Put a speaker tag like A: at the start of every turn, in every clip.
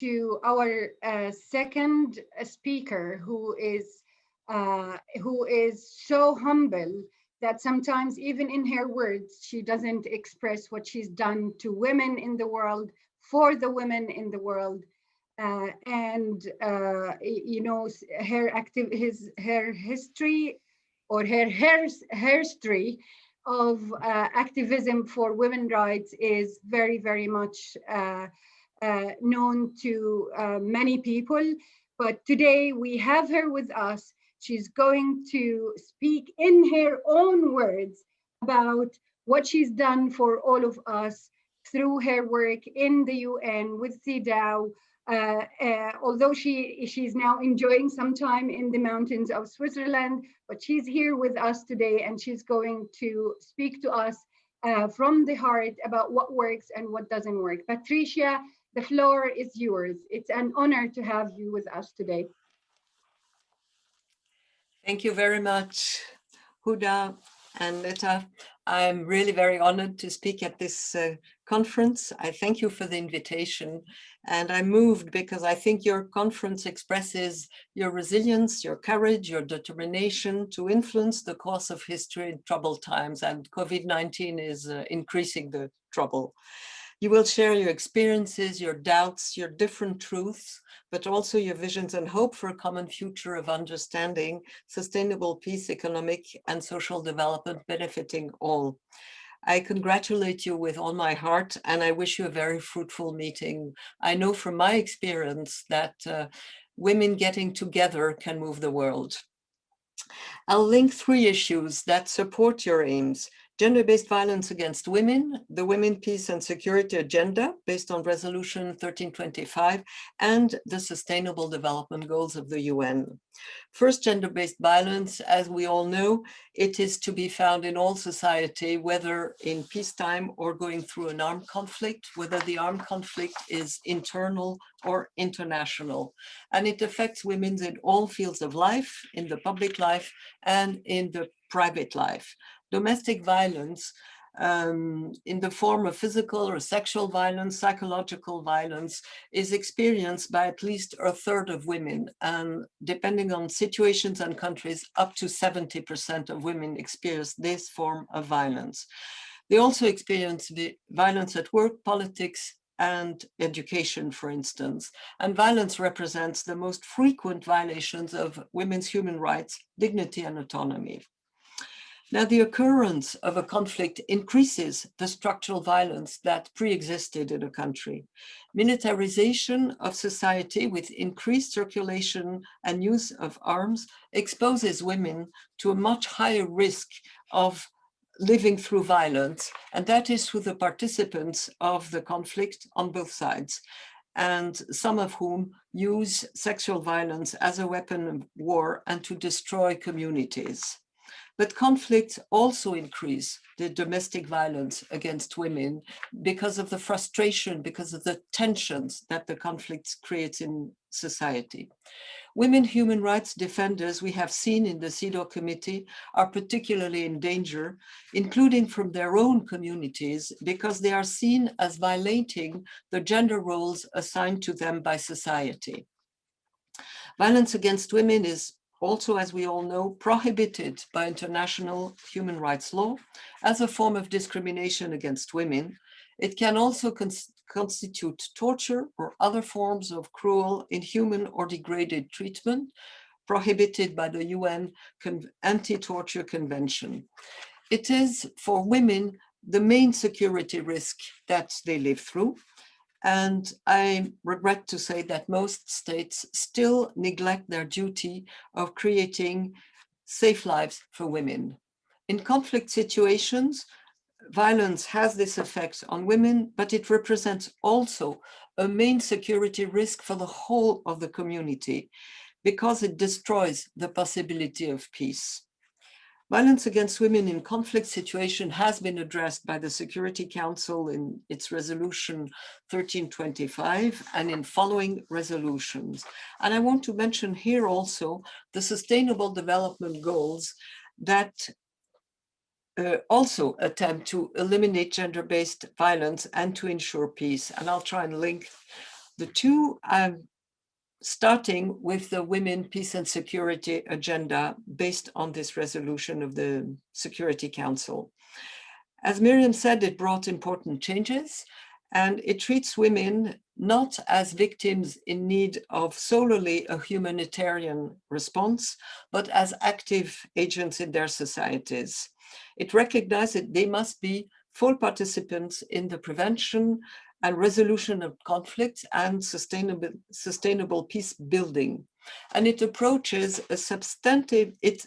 A: to our second speaker, who is so humble that sometimes even in her words, she doesn't express what she's done to women in the world, for the women in the world. You know, her history, or her history of activism for women's rights is very, very much known to many people. But today we have her with us. She's going to speak in her own words about what she's done for all of us through her work in the UN with CEDAW. Although she's now enjoying some time in the mountains of Switzerland, but she's here with us today, and she's going to speak to us from the heart about what works and what doesn't work. Patricia, the floor is yours. It's an honor to have you with us today.
B: Thank you very much, Huda and Netta. I'm really very honored to speak at this conference. I thank you for the invitation, and I'm moved because I think your conference expresses your resilience, your courage, your determination to influence the course of history in troubled times, and COVID-19 is increasing the trouble. You will share your experiences, your doubts, your different truths, but also your visions and hope for a common future of understanding, sustainable peace, economic and social development benefiting all. I congratulate you with all my heart, and I wish you a very fruitful meeting. I know from my experience that women getting together can move the world. I'll link 3 issues that support your aims: gender-based violence against women, the Women, Peace and Security Agenda based on Resolution 1325, and the Sustainable Development Goals of the UN. First, gender-based violence, as we all know, it is to be found in all society, whether in peacetime or going through an armed conflict, whether the armed conflict is internal or international. And it affects women in all fields of life, in the public life and in the private life. Domestic violence in the form of physical or sexual violence, psychological violence, is experienced by at least a third of women, and depending on situations and countries, up to 70% of women experience this form of violence. They also experience the violence at work, politics, and education, for instance. And violence represents the most frequent violations of women's human rights, dignity, and autonomy. Now, the occurrence of a conflict increases the structural violence that pre-existed in a country. Militarization of society with increased circulation and use of arms exposes women to a much higher risk of living through violence, and that is through the participants of the conflict on both sides, and some of whom use sexual violence as a weapon of war and to destroy communities. But conflicts also increase the domestic violence against women because of the frustration, because of the tensions that the conflicts create in society. Women human rights defenders, we have seen in the CEDAW committee, are particularly in danger, including from their own communities, because they are seen as violating the gender roles assigned to them by society. Violence against women is also, as we all know, prohibited by international human rights law as a form of discrimination against women. It can also constitute torture or other forms of cruel, inhuman, or degraded treatment prohibited by the UN Anti-Torture Convention. It is, for women, the main security risk that they live through. And I regret to say that most states still neglect their duty of creating safe lives for women. In conflict situations, violence has this effect on women, but it represents also a main security risk for the whole of the community because it destroys the possibility of peace. Violence against women in conflict situation has been addressed by the Security Council in its resolution 1325 and in following resolutions. And I want to mention here also the Sustainable Development Goals that also attempt to eliminate gender-based violence and to ensure peace. And I'll try and link The two, starting with the Women, Peace and Security agenda based on this resolution of the Security Council. As Miriam said, it brought important changes, and it treats women not as victims in need of solely a humanitarian response, but as active agents in their societies. It recognizes that they must be full participants in the prevention and resolution of conflicts and sustainable peace building. And it approaches a substantive, it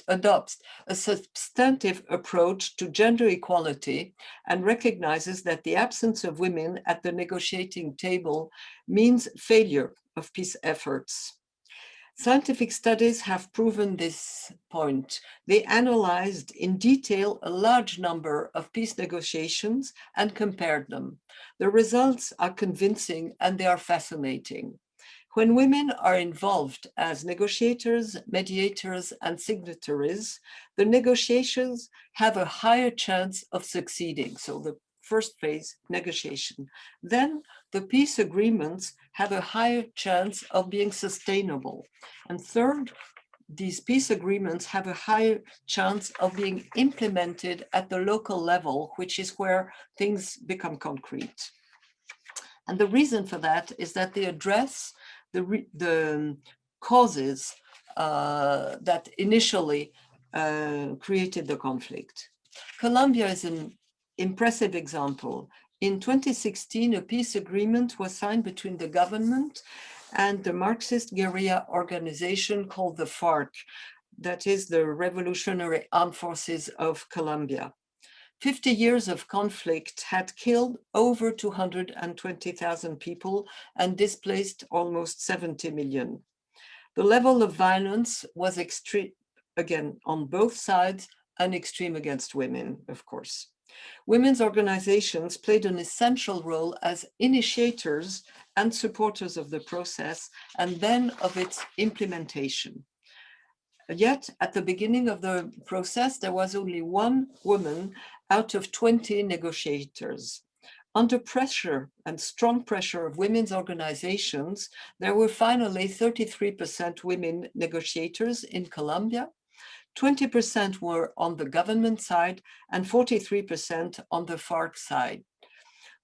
B: adopts a substantive approach to gender equality and recognizes that the absence of women at the negotiating table means failure of peace efforts. Scientific studies have proven this point. They analyzed in detail a large number of peace negotiations and compared them. The results are convincing and they are fascinating. When women are involved as negotiators, mediators, and signatories, the negotiations have a higher chance of succeeding. So the first phase, negotiation. Then the peace agreements have a higher chance of being sustainable. And third, these peace agreements have a higher chance of being implemented at the local level, which is where things become concrete. And the reason for that is that they address the causes that initially created the conflict. Colombia is an impressive example. In 2016, a peace agreement was signed between the government and the Marxist guerrilla organization called the FARC, that is the Revolutionary Armed Forces of Colombia. 50 years of conflict had killed over 220,000 people and displaced almost 70 million. The level of violence was extreme, again, on both sides, and extreme against women, of course. Women's organizations played an essential role as initiators and supporters of the process and then of its implementation. Yet, at the beginning of the process, there was only one woman out of 20 negotiators. Under pressure and strong pressure of women's organizations, there were finally 33% women negotiators in Colombia. 20% were on the government side and 43% on the FARC side.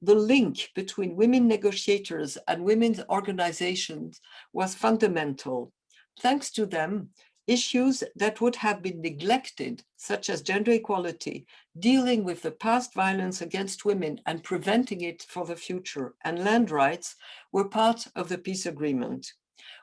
B: The link between women negotiators and women's organizations was fundamental. Thanks to them, issues that would have been neglected, such as gender equality, dealing with the past violence against women and preventing it for the future, and land rights, were part of the peace agreement.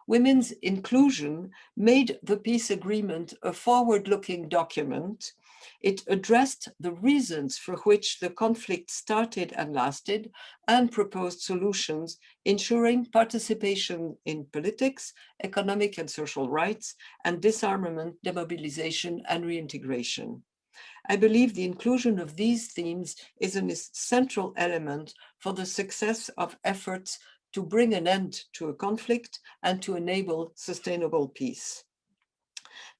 B: Women's inclusion made the peace agreement a forward-looking document. It addressed the reasons for which the conflict started and lasted and proposed solutions, ensuring participation in politics, economic and social rights, and disarmament, demobilization, and reintegration. I believe the inclusion of these themes is a central element for the success of efforts to bring an end to a conflict and to enable sustainable peace.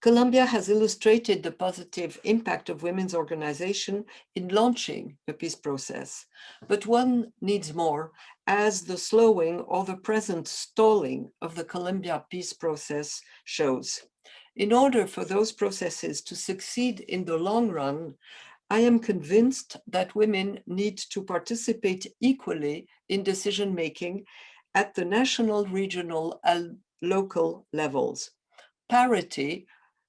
B: Colombia has illustrated the positive impact of women's organization in launching the peace process, but one needs more, as the slowing or the present stalling of the Colombia peace process shows. In order for those processes to succeed in the long run, I am convinced that women need to participate equally in decision-making at the national, regional, and local levels. Parity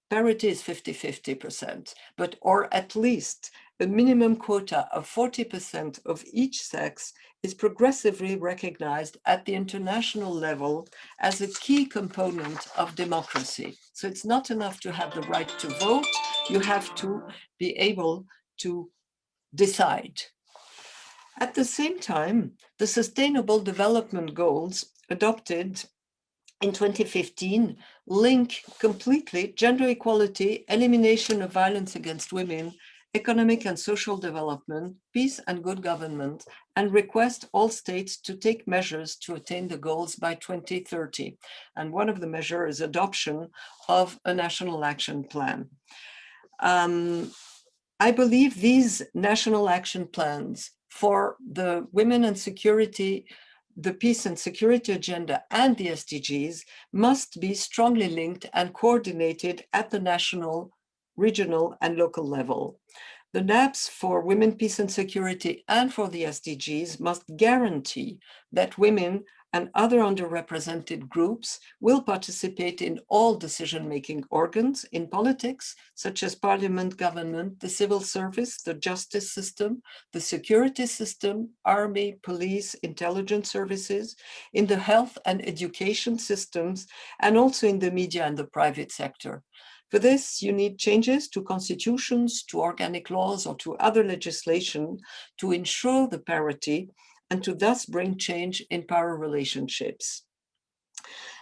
B: is 50-50%, or at least a minimum quota of 40% of each sex is progressively recognized at the international level as a key component of democracy. So it's not enough to have the right to vote, you have to be able to decide. At the same time, the Sustainable Development Goals adopted in 2015 link completely gender equality, elimination of violence against women, economic and social development, peace and good government, and request all states to take measures to attain the goals by 2030. And one of the measures is adoption of a national action plan. I believe these national action plans for the women and security the peace and security agenda and the SDGs must be strongly linked and coordinated at the national, regional, and local level. The NAPs for women, peace and security and for the SDGs must guarantee that women and other underrepresented groups will participate in all decision-making organs in politics, such as parliament, government, the civil service, the justice system, the security system, army, police, intelligence services, in the health and education systems, and also in the media and the private sector. For this, you need changes to constitutions, to organic laws, or to other legislation to ensure the parity and to thus bring change in power relationships.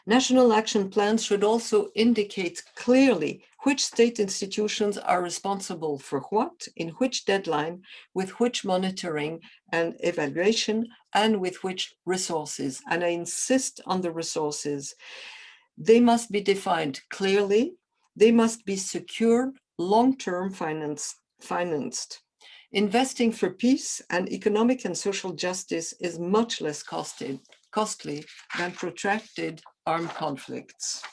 B: National action plans should also indicate clearly which state institutions are responsible for what, in which deadline, with which monitoring and evaluation, and with which resources. And I insist on the resources. They must be defined clearly. They must be secured, long-term financed. Investing for peace and economic and social justice is much less costly than protracted armed conflicts.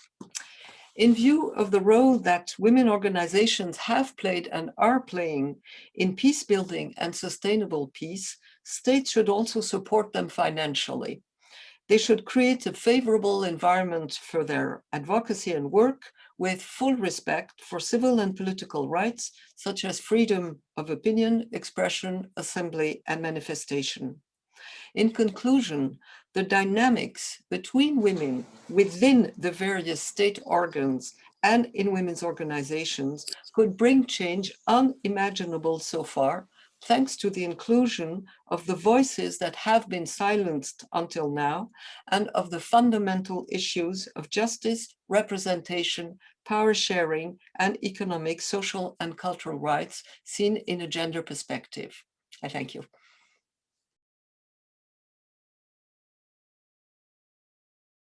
B: In view of the role that women organizations have played and are playing in peace building and sustainable peace, states should also support them financially. They should create a favorable environment for their advocacy and work with full respect for civil and political rights, such as freedom of opinion, expression, assembly, and manifestation. In conclusion, the dynamics between women within the various state organs and in women's organizations could bring change unimaginable so far, thanks to the inclusion of the voices that have been silenced until now and of the fundamental issues of justice, representation, power sharing, and economic, social, and cultural rights seen in a gender perspective. I thank you.